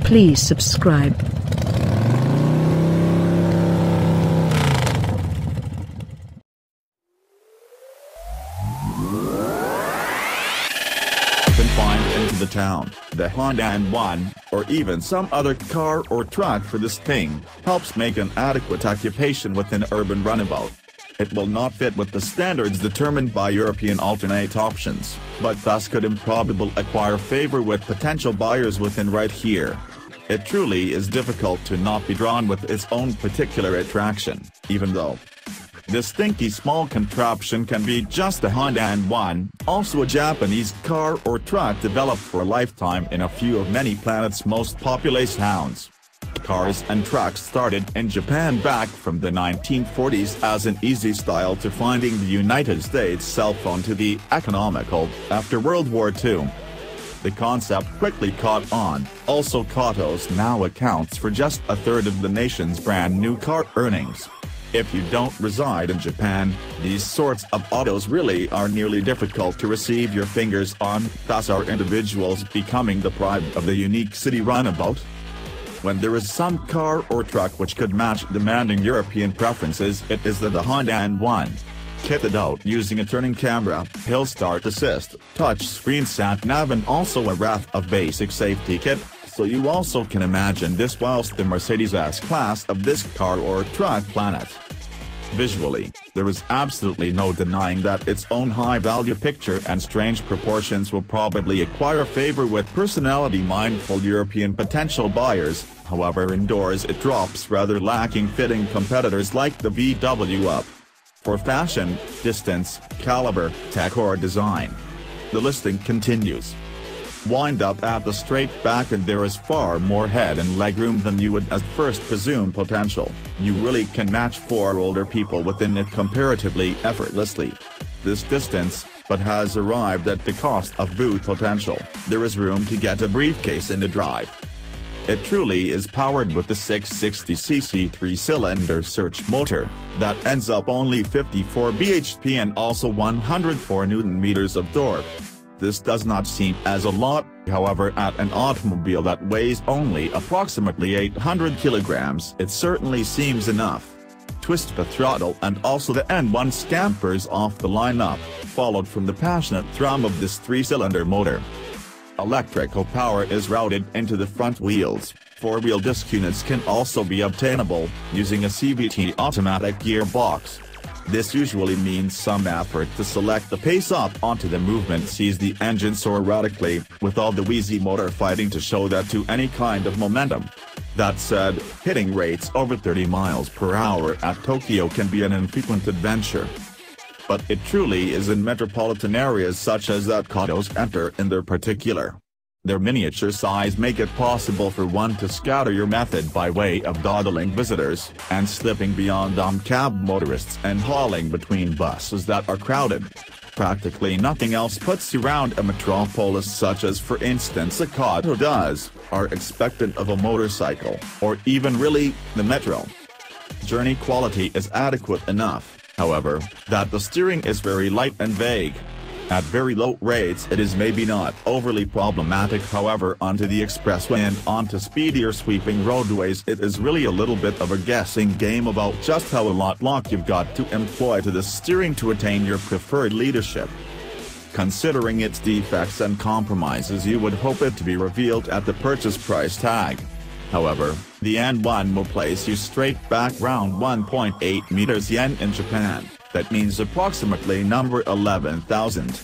Please subscribe. Confined into the town, the Honda N1, or even some other car or truck for this thing, helps make an adequate occupation within urban runabout. It will not fit with the standards determined by European alternate options, but thus could improbable acquire favor with potential buyers within right here. It truly is difficult to not be drawn with its own particular attraction, even though this dinky small contraption can be just a Honda N1, also a Japanese car or truck developed for a lifetime in a few of many planet's most populous towns. Cars and trucks started in Japan back from the 1940s as an easy style to finding the United States cell phone to the economical after World War II. The concept quickly caught on, also autos now accounts for just a third of the nation's brand new car earnings. If you don't reside in Japan, these sorts of autos really are nearly difficult to receive your fingers on, thus are individuals becoming deprived of the unique city runabout. When there is some car or truck which could match demanding European preferences, it is the Honda N1. Kitted out using a turning camera, hill start assist, touch screen sat-nav and also a raft of basic safety kit, so you also can imagine this whilst the Mercedes S-Class of this car or truck planet. Visually, there is absolutely no denying that its own high-value picture and strange proportions will probably acquire favor with personality-mindful European potential buyers, however indoors it drops rather lacking fitting competitors like the VW Up. For fashion, distance, caliber, tech or design. The listing continues. Wind up at the straight back and there is far more head and legroom than you would at first presume potential. You really can match 4 older people within it comparatively effortlessly. This distance, but has arrived at the cost of boot potential. There is room to get a briefcase in the drive. It truly is powered with the 660cc 3-cylinder search motor, that ends up only 54 bhp and also 104 Nm of torque. This does not seem as a lot, however at an automobile that weighs only approximately 800 kilograms it certainly seems enough. Twist the throttle and also the N1 scampers off the lineup, followed from the passionate thrum of this 3-cylinder motor. Electrical power is routed into the front wheels. 4-wheel disc units can also be obtainable, using a CVT automatic gearbox. This usually means some effort to select the pace up onto the movement sees the engine soar radically, with all the wheezy motor fighting to show that to any kind of momentum. That said, hitting rates over 30 miles per hour at Tokyo can be an infrequent adventure. But it truly is in metropolitan areas such as that autos enter in their particular. Their miniature size make it possible for one to scatter your method by way of dawdling visitors, and slipping beyond cab motorists and hauling between buses that are crowded. Practically nothing else puts you around a metropolis such as for instance a auto does, are expectant of a motorcycle, or even really, the metro. Journey quality is adequate enough, however, that the steering is very light and vague. At very low rates it is maybe not overly problematic, however onto the expressway and onto speedier sweeping roadways it is really a little bit of a guessing game about just how a lot lock you've got to employ to the steering to attain your preferred leadership. Considering its defects and compromises you would hope it to be revealed at the purchase price tag. However, the N1 will place you straight back round 1.8 meters yen in Japan, that means approximately number 11,000.